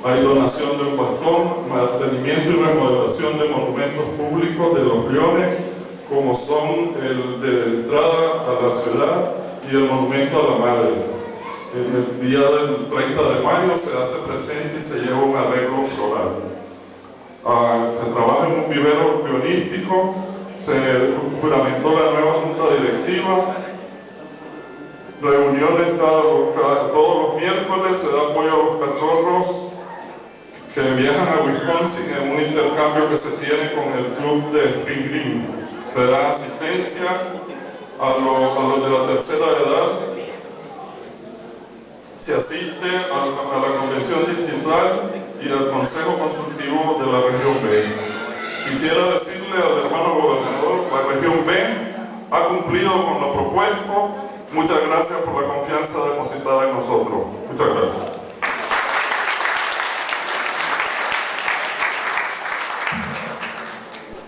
Hay donación de un bastón, mantenimiento y remodelación de monumentos públicos de Los Leones, como son el de entrada a la ciudad y el monumento a la madre. En el día del 30 de mayo se hace presente y se lleva un arreglo floral. Se trabaja en un vivero leonístico, se juramentó la nueva junta directiva, reuniones todos los miércoles, se da apoyo a los cachorros que viajan a Wisconsin en un intercambio que se tiene con el club de Spring Green. Se da asistencia a los de la tercera edad, se asiste a la convención distrital y al consejo consultivo de la región B. Quisiera decirle al hermano gobernador, la región B ha cumplido con lo propuesto. Muchas gracias por la confianza depositada en nosotros. Muchas gracias.